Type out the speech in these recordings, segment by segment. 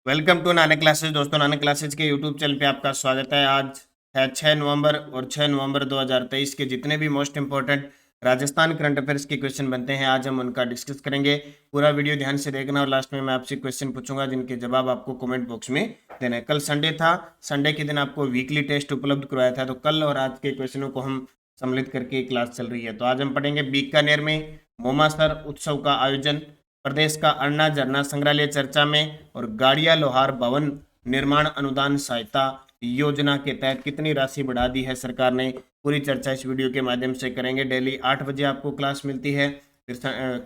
Welcome to Nanak classes. दोस्तों, Nanak classes के YouTube channel पे आपका स्वागत है। आज है 6 नवंबर और 6 नवंबर 2023 के जितने भी most important Rajasthan current affairs के क्वेश्चन बनते हैं आज हम उनका डिस्कस करेंगे। पूरा वीडियो ध्यान से देखना और लास्ट में मैं आपसे क्वेश्चन पूछूंगा जिनके जवाब आपको कमेंट बॉक्स में देना है। कल संडे था, संडे के दिन आपको वीकली टेस्ट उपलब्ध करवाया था, तो कल और आज के क्वेश्चनों को हम सम्मिलित करके क्लास चल रही है। तो आज हम पढ़ेंगे बीकानेर में मोमासर उत्सव का आयोजन, प्रदेश का अन्ना झरना संग्रहालय चर्चा में, और गाड़िया लोहार भवन निर्माण अनुदान सहायता योजना के तहत कितनी राशि बढ़ा दी है सरकार ने। पूरी चर्चा इस वीडियो के माध्यम से करेंगे। डेली 8 बजे आपको क्लास मिलती है। फिर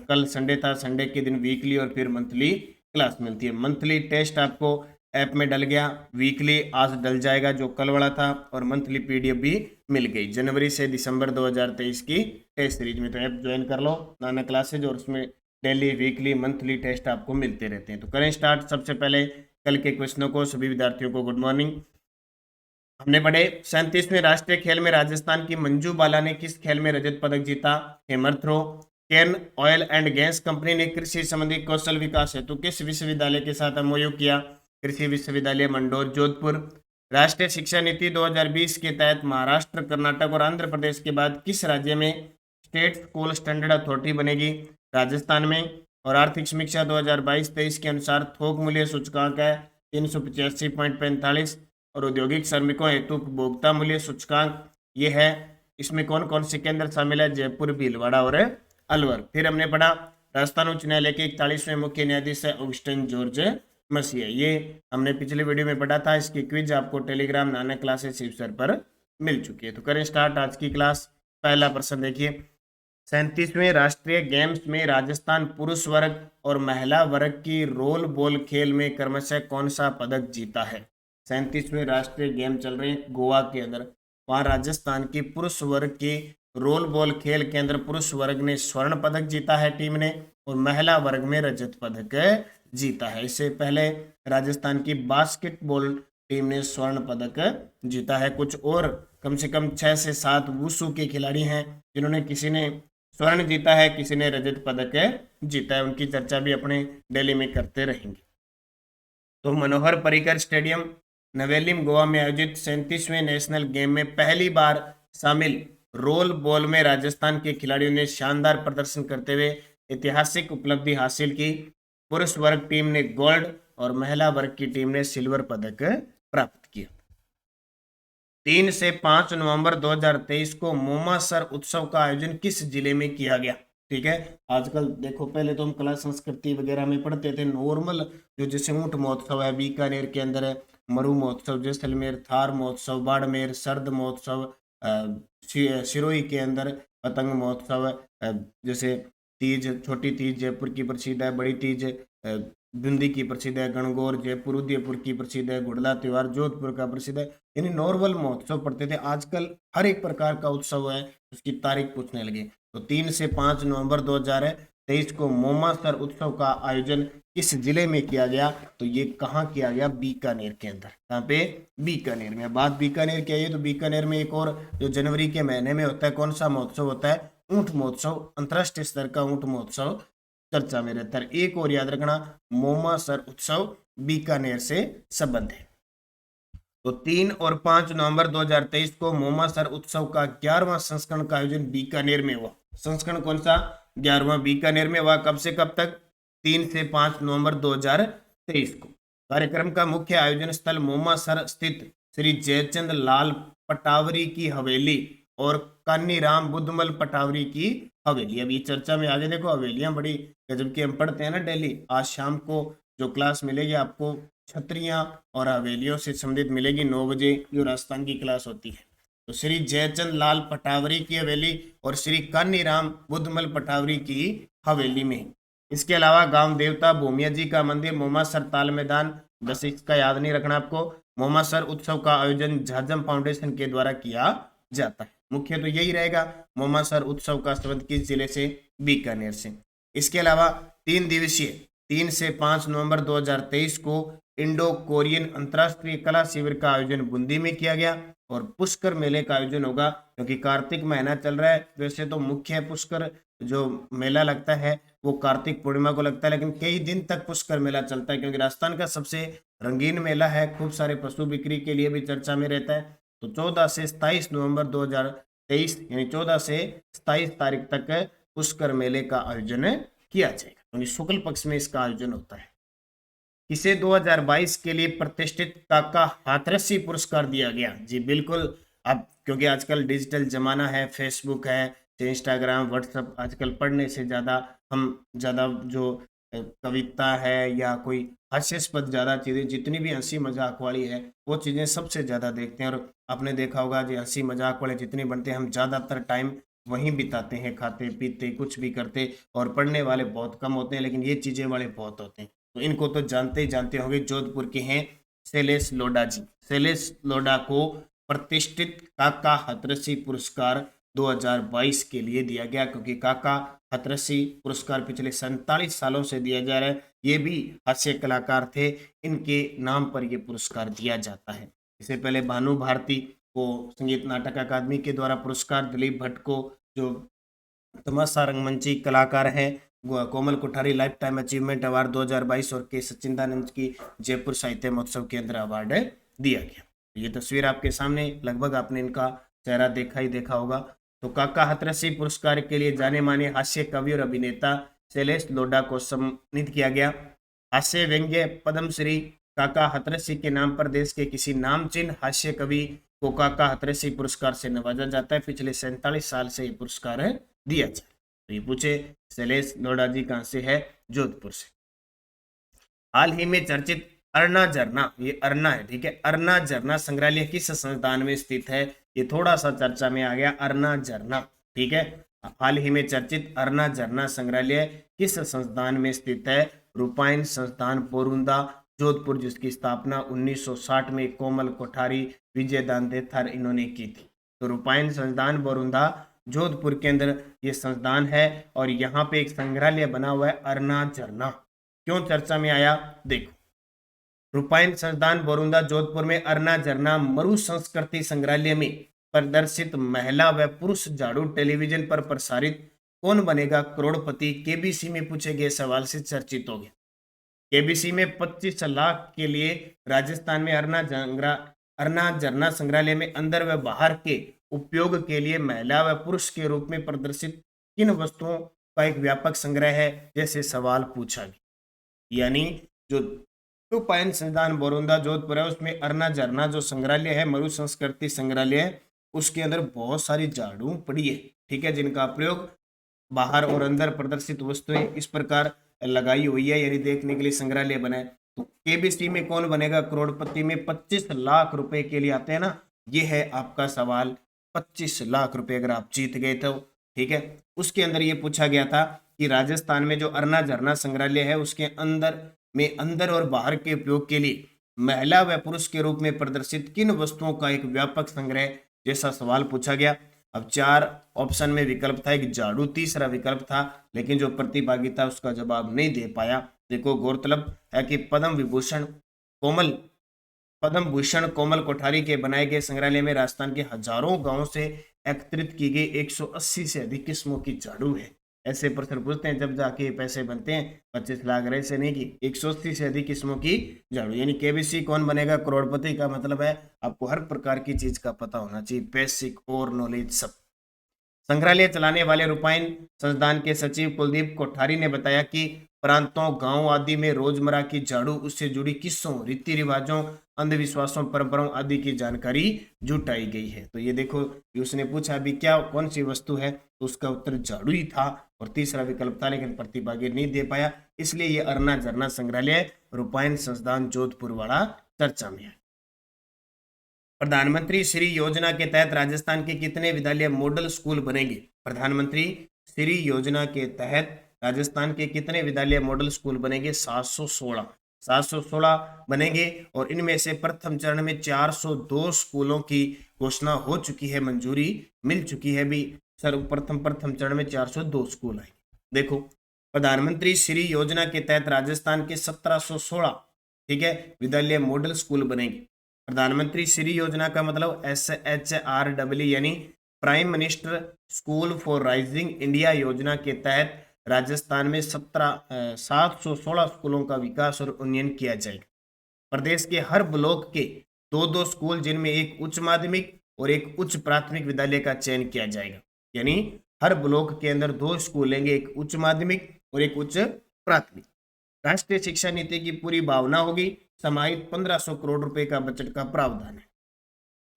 कल संडे था, संडे के दिन वीकली और फिर मंथली क्लास मिलती है। मंथली टेस्ट आपको ऐप में डल गया, वीकली आज डल जाएगा जो कल वाला था, और मंथली पीडीएफ भी मिल गई जनवरी से दिसंबर 2023 की टेस्ट सीरीज में। तो ऐप ज्वाइन कर लो नाना क्लासेज, और उसमें डेली वीकली मंथली टेस्ट आपको मिलते रहते हैं। तो करें स्टार्ट। सबसे पहले कल के क्वेश्चनों को। सभी विद्यार्थियों को गुड मॉर्निंग। हमने पढ़े 37वें राष्ट्रीय खेल में राजस्थान की मंजू बाला ने किस खेल में रजत पदक जीता। Hammer throw. Cairn oil and gas company ने कृषि संबंधी कौशल विकास हेतु किस विश्वविद्यालय के साथ एमओयू किया। कृषि विश्वविद्यालय मंडोर जोधपुर। राष्ट्रीय शिक्षा नीति 2020 के तहत महाराष्ट्र, कर्नाटक और आंध्र प्रदेश के बाद किस राज्य में स्टेट स्कूल स्टैंडर्ड अथॉरिटी बनेगी। राजस्थान में। और आर्थिक समीक्षा 2022-23 के अनुसार थोक मूल्य सूचकांक है 385.45, और औद्योगिक श्रमिकों हेतु उपभोक्ता मूल्य सूचकांक ये है। इसमें कौन कौन से केंद्र शामिल है, जयपुर, भीलवाड़ा और अलवर। फिर हमने पढ़ा राजस्थान उच्च न्यायालय के 41वें मुख्य न्यायाधीश है ऑगस्टिन जॉर्ज मसीह। ये हमने पिछले वीडियो में पढ़ा था। इसकी क्विज आपको टेलीग्राम नानक क्लासेस सर पर मिल चुकी है। तो करें स्टार्ट आज की क्लास। पहला प्रश्न देखिए, 37वें राष्ट्रीय गेम्स में राजस्थान पुरुष वर्ग और महिला वर्ग की रोल बॉल खेल में क्रमशः कौन सा पदक जीता है। 37वें राष्ट्रीय गेम चल रहे हैं गोवा के अंदर। वहां राजस्थान की पुरुष वर्ग की रोल बॉल खेल के अंदर पुरुष वर्ग ने स्वर्ण पदक जीता है टीम ने, और महिला वर्ग में रजत पदक जीता है। इससे पहले राजस्थान की बास्केटबॉल टीम ने स्वर्ण पदक जीता है। कुछ और कम से कम 6 से 7 वुशु के खिलाड़ी हैं जिन्होंने किसी ने स्वर्ण जीता है, किसी ने रजत पदक जीता है। उनकी चर्चा भी अपने डेली में करते रहेंगे। तो मनोहर पर्रिकर स्टेडियम नवेलिम गोवा में आयोजित 37वें नेशनल गेम में पहली बार शामिल रोल बॉल में राजस्थान के खिलाड़ियों ने शानदार प्रदर्शन करते हुए ऐतिहासिक उपलब्धि हासिल की। पुरुष वर्ग टीम ने गोल्ड और महिला वर्ग की टीम ने सिल्वर पदक प्राप्त किया। 3 से 5 नवंबर 2023 को मोमासर उत्सव का आयोजन किस जिले में किया गया। ठीक है, आजकल देखो, पहले तो हम कला संस्कृति वगैरह में पढ़ते थे नॉर्मल, जो जैसे ऊंट महोत्सव है बीकानेर के अंदर है, मरु महोत्सव जैसलमेर, थार महोत्सव बाड़मेर, सर्द महोत्सव सिरोही के अंदर, पतंग महोत्सव जैसे तीज, छोटी तीज जयपुर की प्रसिद्ध है, बड़ी तीज बूंदी की प्रसिद्ध है, गणगौर जयपुर उदयपुर की प्रसिद्ध है, घुड़ला त्योहार जोधपुर का प्रसिद्ध है। यानी नॉर्मल महोत्सव पढ़ते थे, आजकल हर एक प्रकार का उत्सव है उसकी तारीख पूछने लगे। तो 3 से 5 नवंबर 2023 को मोमासर उत्सव का आयोजन किस जिले में किया गया। तो ये कहाँ किया गया, बीकानेर के अंदर। कहाँ पे, बीकानेर में। बात बीकानेर की आई है तो बीकानेर में एक और जो जनवरी के महीने में होता है, कौन सा महोत्सव होता है, ऊंट महोत्सव, अंतर्राष्ट्रीय स्तर का ऊंट महोत्सव चर्चा में रहता है। एक और याद रखना, मोमासर उत्सव बीकानेर से संबंध है। तो 3 और 5 नवंबर 2023 को मोमासर उत्सव का 11वां संस्करण का आयोजन बीकानेर में हुआ। संस्करण कौन सा, 11वां बीकानेर में हुआ। कब से कब तक, 3 से 5 नवंबर 2023 को। कार्यक्रम का मुख्य आयोजन स्थल मोमासर स्थित श्री जयचंद लाल पटावरी की हवेली और कान्नीराम बुद्धमल पटावरी की हवेली। अभी चर्चा में आगे देखो, हवेलियां बड़ी गजब की हम पढ़ते हैं ना डेली। आज शाम को जो क्लास मिलेगी आपको छतरियां और हवेलियों से संबंधित मिलेगी 9 बजे जो राजस्थान की क्लास होती है। तो श्री जयचंद लाल पटावरी की हवेली और श्री कान्नीराम बुद्धमल पटावरी की हवेली में। इसके अलावा गांव देवता भूमिया जी का मंदिर, मोमासर ताल मैदान। बस इसका याद नहीं रखना आपको। मोमासर उत्सव का आयोजन झाझम फाउंडेशन के द्वारा किया जाता है। मुख्य तो यही रहेगा, मोमासर उत्सव का संबंध किस जिले से, बीकानेर से। इसके अलावा 3 दिवसीय 3 से 5 नवंबर 2023 को इंडो कोरियन अंतर्राष्ट्रीय कला शिविर का आयोजन बूंदी में किया गया, और पुष्कर मेले का आयोजन होगा क्योंकि कार्तिक महीना चल रहा है। वैसे तो मुख्य पुष्कर जो मेला लगता है वो कार्तिक पूर्णिमा को लगता है, लेकिन कई दिन तक पुष्कर मेला चलता है क्योंकि राजस्थान का सबसे रंगीन मेला है, खूब सारे पशु बिक्री के लिए भी चर्चा में रहता है। तो 14 से 27 नवंबर 2023 यानी 14 से 27 तारीख तक पुष्कर मेले का आयोजन किया जाएगा, यानी शुक्ल पक्ष में इसका आयोजन होता है। इसे 2022 के लिए प्रतिष्ठित काका हाथरसी पुरस्कार दिया गया। जी बिल्कुल, अब क्योंकि आजकल डिजिटल जमाना है, फेसबुक है, इंस्टाग्राम, व्हाट्सएप, आजकल पढ़ने से ज्यादा हम ज्यादा जो कविता है या कोई हास्यास्पद ज्यादा चीजें, जितनी भी हंसी मजाक वाली है वो चीजें सबसे ज्यादा देखते हैं। और आपने देखा होगा जो हंसी मजाक वाले जितने बनते हैं, हम ज्यादातर टाइम वहीं बिताते हैं, खाते पीते कुछ भी करते, और पढ़ने वाले बहुत कम होते हैं, लेकिन ये चीजें वाले बहुत होते हैं। तो इनको तो जानते ही जानते होंगे, जोधपुर के हैं शैलेश लोढ़ा जी। शैलेश लोढ़ा को प्रतिष्ठित काका हथरसी पुरस्कार 2022 के लिए दिया गया, क्योंकि काका हथरसी पुरस्कार पिछले 47 सालों से दिया जा रहा है। ये भी हास्य कलाकार थे, इनके नाम पर यह पुरस्कार दिया जाता है। इससे पहले भानु भारती को संगीत नाटक अकादमी के द्वारा पुरस्कार, दिलीप भट्ट को जो तमाशा रंगमंची कलाकार हैं, Komal Kothari life time achievement award 2022 और के सच्चिदानंद की जयपुर साहित्य महोत्सव के अंदर अवार्ड दिया गया। ये तस्वीर आपके सामने, लगभग आपने इनका चेहरा देखा ही देखा होगा। तो काका हथरसी पुरस्कार के लिए जाने माने हास्य कवि और अभिनेता शैलेश लोढ़ा को सम्मानित किया गया। हास्य व्यंग्य पद्मश्री काका हथरसी के नाम पर देश के किसी नामचीन हास्य कवि को काका हथरसी पुरस्कार से नवाजा जाता है। पिछले 47 साल से ये पुरस्कार दिया जाए। तो ये पूछे शैलेश लोढ़ा जी कहां से है? जोधपुर से। हाल ही में चर्चित अरना झरना, ये अरना है, ठीक है, अरना झरना संग्रहालय किस संस्थान में स्थित है? ये थोड़ा सा चर्चा में आ गया, अरना झरना, ठीक है। हाल ही में चर्चित अरना झरना संग्रहालय किस संस्थान में स्थित है? रूपायन संस्थान पोरुंदा जोधपुर, जिसकी स्थापना 1960 में कोमल कोठारी विजय दानदेथर इन्होंने की थी। तो रूपायन संस्थान बोरुंदा जोधपुर के अंदर ये संस्थान है, और यहाँ पे एक संग्रहालय बना हुआ है अरना झरना। क्यों चर्चा में आया? देखो, रूपायन संस्थान बोरुंदा जोधपुर में अरना झरना मरु संस्कृति संग्रहालय में प्रदर्शित महिला व पुरुष झाड़ू टेलीविजन पर प्रसारित कौन बनेगा करोड़पति केबीसी में पूछे गए सवाल से चर्चित हो गया। केबीसी में 25 लाख के लिए राजस्थान में अरना झरना संग्रहालय में अंदर व बाहर के उपयोग के लिए महिला व पुरुष के रूप में प्रदर्शित किन वस्तुओं का एक व्यापक संग्रह है, जैसे सवाल पूछा गया। यानी जो रूपायन संस्थान बोरुंदा जोधपुर है, उसमें अरना झरना जो संग्रहालय है, मरु संस्कृति संग्रहालय है, उसके अंदर बहुत सारी झाड़ू पड़ी है, ठीक है, जिनका प्रयोग बाहर और अंदर प्रदर्शित वस्तुएं इस प्रकार लगाई हुई है, यानी देखने के लिए संग्रहालय बनाए। तो केबीसी में कौन बनेगा करोड़पति में 25 लाख रुपए के लिए आते हैं ना, ये है आपका सवाल। 25 लाख रुपए अगर आप जीत गए तो, ठीक है। उसके अंदर ये पूछा गया था कि राजस्थान में जो अरना झरना संग्रहालय है, उसके अंदर और बाहर के उपयोग के लिए महिला व पुरुष के रूप में प्रदर्शित किन वस्तुओं का एक व्यापक संग्रह, जैसा सवाल पूछा गया। अब 4 ऑप्शन में विकल्प था, एक झाड़ू तीसरा विकल्प था, लेकिन जो प्रतिभागी था उसका जवाब नहीं दे पाया। देखो, गौरतलब है कि पद्म भूषण कोमल कोठारी के बनाए गए संग्रहालय में राजस्थान के हजारों गांवों से एकत्रित की गई 180 से अधिक किस्मों की झाड़ू है। ऐसे प्रश्न पूछते हैं जब जाके पैसे बनते हैं। 25 लाख रहे से नहीं की 180 से अधिक किस्मों की झाड़ू, यानी केबीसी कौन बनेगा करोड़पति का मतलब है आपको हर प्रकार की चीज का पता होना चाहिए, बेसिक और नॉलेज सब। संग्रहालय चलाने वाले रूपायन संस्थान के सचिव कुलदीप कोठारी ने बताया कि प्रांतों, गांव आदि में रोजमर्रा की झाड़ू, उससे जुड़ी किस्सों, रीति रिवाजों, अंधविश्वासों, परंपराओं आदि की जानकारी जुटाई गई है। तो ये देखो, उसने पूछा अभी क्या कौन सी वस्तु है, तो उसका उत्तर झाड़ू ही था, और तीसरा विकल्प था, लेकिन प्रतिभागी नहीं दे पाया, इसलिए ये अरना झरना संग्रहालय रूपायन संस्थान जोधपुर वाला चर्चा में है। प्रधानमंत्री श्री योजना के तहत राजस्थान के कितने विद्यालय मॉडल स्कूल बनेंगे? प्रधानमंत्री श्री योजना के तहत राजस्थान के कितने विद्यालय मॉडल स्कूल बनेंगे? 716 बनेंगे, और इनमें से प्रथम चरण में 402 स्कूलों की घोषणा हो चुकी है, मंजूरी मिल चुकी है भी। प्रथम चरण में 402 स्कूल आएंगे। देखो, प्रधानमंत्री श्री योजना के तहत राजस्थान के 1716, ठीक है, विद्यालय मॉडल स्कूल बनेंगे। प्रधानमंत्री श्री योजना का मतलब SHRW, यानी prime minister school for rising India योजना के तहत राजस्थान में 716 स्कूलों का विकास और उन्नयन किया जाएगा। प्रदेश के हर ब्लॉक के दो दो स्कूल जिनमें एक उच्च माध्यमिक और एक उच्च प्राथमिक विद्यालय का चयन किया जाएगा। यानी हर ब्लॉक के अंदर दो स्कूल लेंगे, एक उच्च माध्यमिक और एक उच्च प्राथमिक। राष्ट्रीय शिक्षा नीति की पूरी भावना होगी, समाहित 1500 करोड़ रुपए का बजट का प्रावधान है।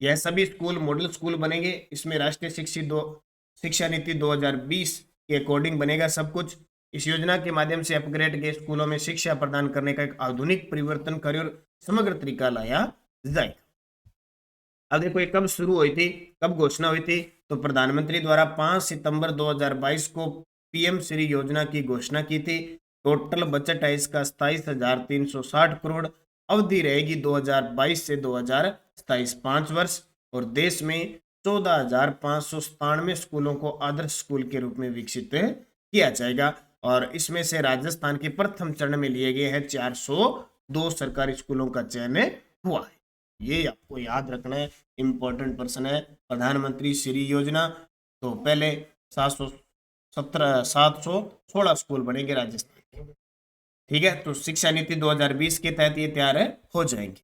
यह सभी स्कूल मॉडल स्कूल बनेंगे। इसमें राष्ट्रीय शिक्षा नीति 2020 के अकॉर्डिंग बनेगा सब कुछ। इस योजना के माध्यम से अपग्रेड के स्कूलों में शिक्षा प्रदान करने का एक आधुनिक परिवर्तनकारी और समग्र तरीका लाया जाएगा। अब देखो ये कब शुरू हुई थी, कब घोषणा हुई थी, तो प्रधानमंत्री द्वारा 5 सितंबर 2022 को पीएम श्री योजना की घोषणा की थी। टोटल बजट है इसका 27,360 करोड़। अवधि रहेगी 2022 से 2027, 5 वर्ष। और देश में 14,597 स्कूलों को आदर्श स्कूल के रूप में विकसित किया जाएगा। और इसमें से राजस्थान के प्रथम चरण में लिए गए हैं 402 सरकारी स्कूलों का चयन हुआ है। ये आपको याद रखना है, इंपॉर्टेंट पर्सन है। प्रधानमंत्री श्री योजना, तो पहले 716 स्कूल बनेंगे राजस्थान के, ठीक है। तो शिक्षा नीति 2020 के तहत ये तैयार हो जाएंगे।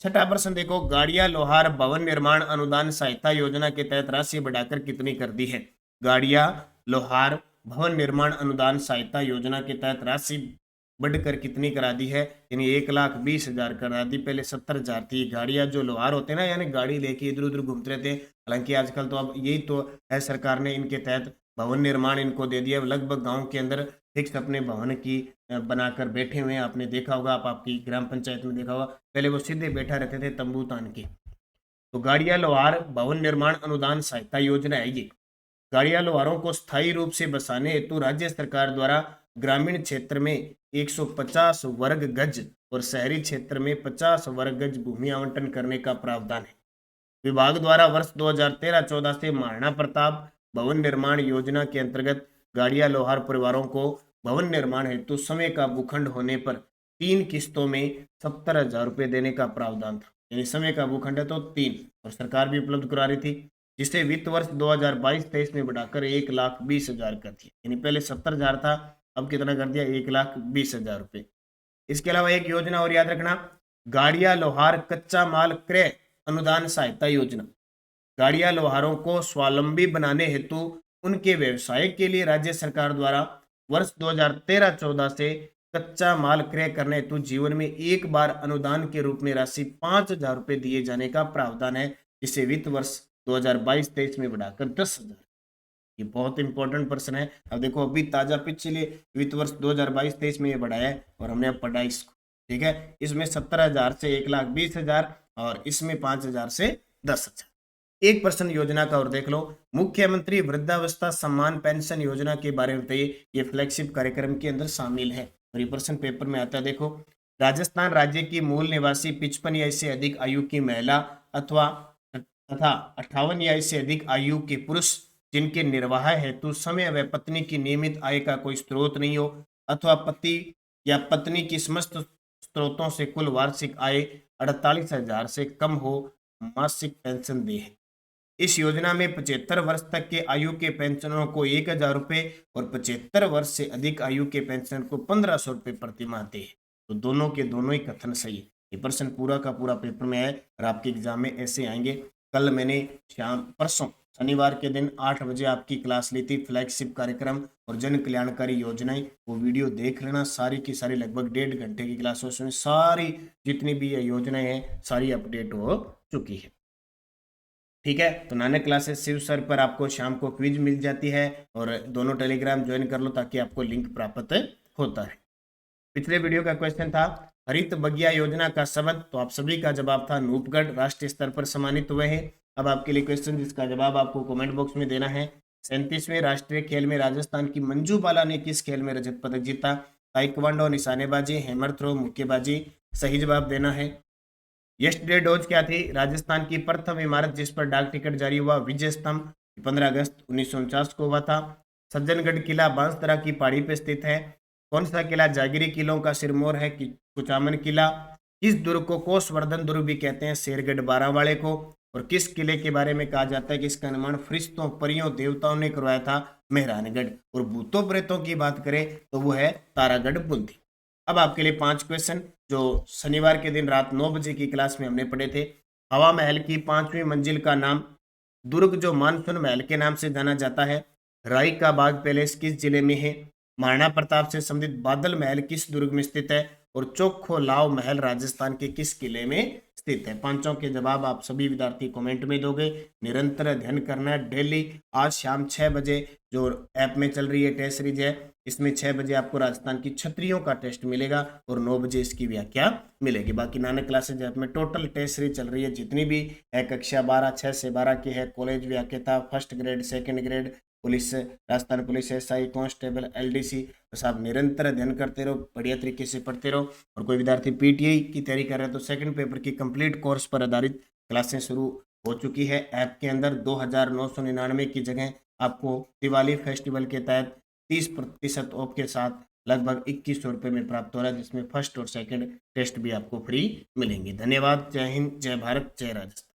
छठा प्रश्न देखो, गाड़िया लोहार भवन निर्माण अनुदान सहायता योजना के तहत राशि बढ़ाकर कितनी कर दी है। गाड़िया लोहार भवन निर्माण अनुदान सहायता योजना के तहत राशि बढ़कर कितनी करा दी है, यानी 1,20,000 करा दी। पहले 70,000 थी। गाड़ियां जो लोहार होते हैं ना, यानी गाड़ी लेके इधर उधर घूमते रहते हैं। हालांकि आजकल तो अब यही तो है, सरकार ने इनके तहत भवन निर्माण इनको दे दिया। लगभग गांव के अंदर फिक्स अपने भवन की बनाकर बैठे हुए हैं। आपने देखा होगा, आपकी ग्राम पंचायत में देखा होगा, पहले वो सीधे बैठा रहते थे तंबू तान के। तो गाड़िया लोहार भवन निर्माण अनुदान सहायता योजना है ये। गाड़िया लोहारों को स्थायी रूप से बसाने हेतु राज्य सरकार द्वारा ग्रामीण क्षेत्र में 150 वर्ग गज और शहरी क्षेत्र में 50 वर्ग गज भूमि आवंटन करने का प्रावधान है। विभाग द्वारा वर्ष 2013-14 से महाराणा प्रताप भवन निर्माण योजना के अंतर्गत गाड़िया लोहार परिवारों को भवन निर्माण हेतु समय का भूखंड होने पर 3 किस्तों में 70,000 रुपये देने का प्रावधान था। यानी समय का भूखंड है तो 3, और सरकार भी उपलब्ध करा रही थी, जिसे वित्त वर्ष 2022-23 में बढ़ाकर 1,20,000 कर दिया। यानी पहले 70,000 था, अब कितना कर दिया, 1,20,000 रुपये। इसके अलावा एक योजना और याद रखना, गाड़िया लोहार कच्चा माल क्रय अनुदान सहायता योजना। गाड़िया लोहारों को स्वावलंबी बनाने हेतु उनके व्यवसाय के लिए राज्य सरकार द्वारा वर्ष 2013-14 से कच्चा माल क्रय करने हेतु जीवन में एक बार अनुदान के रूप में राशि 5,000 रुपये दिए जाने का प्रावधान है, जिसे वित्त वर्ष 2022-23 में बढ़ाकर 10,000। ये बहुत इंपॉर्टेंट प्रश्न है। अब देखो, अभी ताजा पिछले वित्त वर्ष 2022-23 में ये बढ़ाया है और हमने अब पढ़ा इसको, ठीक है। इसमें 70,000 से 1,20,000 और इसमें 5,000 से 10,000। एक प्रश्न योजना का और देख लो, मुख्यमंत्री वृद्धावस्था सम्मान पेंशन योजना के बारे में बताइए। ये फ्लैगशिप कार्यक्रम के अंदर शामिल है और ये प्रश्न पेपर में आता है। देखो, राजस्थान राज्य की मूल निवासी 55 या इससे अधिक आयु की महिला तथा 58 या इससे अधिक आयु के पुरुष जिनके निर्वाह हेतु समय व पत्नी की नियमित आय का कोई स्रोत नहीं हो, अथवा पति या पत्नी की समस्त स्रोतों से कुल वार्षिक आय 48,000 से कम हो, मासिक पेंशन दे। इस योजना में 75 वर्ष तक के आयु के पेंशनरों को 1,000 रुपये और 75 वर्ष से अधिक आयु के पेंशनर को 1,500 रुपये प्रति माह दे। तो दोनों के दोनों ही कथन सही है। ये प्रश्न पूरा का पूरा पेपर में है और आपके एग्जाम में ऐसे आएंगे। कल मैंने परसों शनिवार के दिन 8 बजे आपकी क्लास ली थी, फ्लैगशिप कार्यक्रम और जन कल्याणकारी योजनाएं। वो वीडियो देख लेना, सारी की सारी लगभग 1.5 घंटे की क्लास, उसमें सारी जितनी भी योजनाएं हैं सारी अपडेट हो चुकी है, ठीक है। तो नानक क्लासेस शिव सर पर आपको शाम को क्विज मिल जाती है और दोनों टेलीग्राम ज्वाइन कर लो ताकि आपको लिंक प्राप्त होता है। पिछले वीडियो का क्वेश्चन था हरित बगिया योजना का शब्द, तो आप सभी का जवाब था नूपगढ़, राष्ट्रीय स्तर पर सम्मानित हुए हैं। अब आपके लिए क्वेश्चन जिसका जवाब आपको कमेंट बॉक्स में देना है। 37वें राष्ट्रीय खेल में राजस्थान की मंजू बाला ने किस खेल में रजत पदक जीता। ताइक्वांडो, निशानेबाजी, हैमर थ्रो, मुक्केबाजी। सही जवाब देना है। यस्टरडे डोज क्या थी। राजस्थान की प्रथम इमारत जिस पर डाक टिकट जारी हुआ विजय स्तंभ, 15 अगस्त 1949 को हुआ था। सज्जनगढ़ किला बांसदरा की पहाड़ी पर स्थित है। कौन सा किला जागिरी किलों का सिरमौर है। कुचामन किला। किस दुर्ग को कोसवर्धन दुर्ग भी कहते हैं, शेरगढ़ बारावाड़े को। और किस किले के बारे में कहा जाता है कि इसका निर्माण फरिश्तों, परियों, देवताओं ने करवाया था, मेहरानगढ़। और भूतों प्रेतों की बात करें तो वो है तारागढ़ बूंदी। अब आपके लिए 5 क्वेश्चन जो शनिवार के दिन रात 9 बजे की क्लास में हमने पढ़े थे। हवा महल की 5वीं मंजिल का नाम, दुर्ग जो मानसून महल के नाम से जाना जाता है, राई का बाग पैलेस किस जिले में है, महाराणा प्रताप से संबंधित बादल महल किस दुर्ग में स्थित है, और चोखो लाव महल राजस्थान के किस किले में स्थित है। पांचों के जवाब आप सभी विद्यार्थी कमेंट में दोगे। निरंतर अध्ययन करना है डेली। आज शाम 6 बजे जो ऐप में चल रही है टेस्ट सीरीज है, इसमें 6 बजे आपको राजस्थान की छतरियों का टेस्ट मिलेगा और 9 बजे इसकी व्याख्या मिलेगी। बाकी नानक क्लासेज ऐप में टोटल टेस्ट सीरीज चल रही है, जितनी भी है कक्षा 12 6 से 12 की है, कॉलेज व्याख्याता, first grade, second grade, police, Rajasthan police, SI, constable, LDC, बस आप निरंतर अध्ययन करते रहो, बढ़िया तरीके से पढ़ते रहो। और कोई विद्यार्थी पीटीआई की तैयारी कर रहे हैं तो सेकंड पेपर की कंप्लीट कोर्स पर आधारित क्लासें शुरू हो चुकी है। ऐप के अंदर 2999 की जगह आपको दिवाली फेस्टिवल के तहत 30% ऑफ के साथ लगभग 2100 रुपये में प्राप्त हो रहा है, जिसमें फर्स्ट और सेकंड टेस्ट भी आपको फ्री मिलेंगे। धन्यवाद। जय हिंद, जय भारत, जय राजस्थान।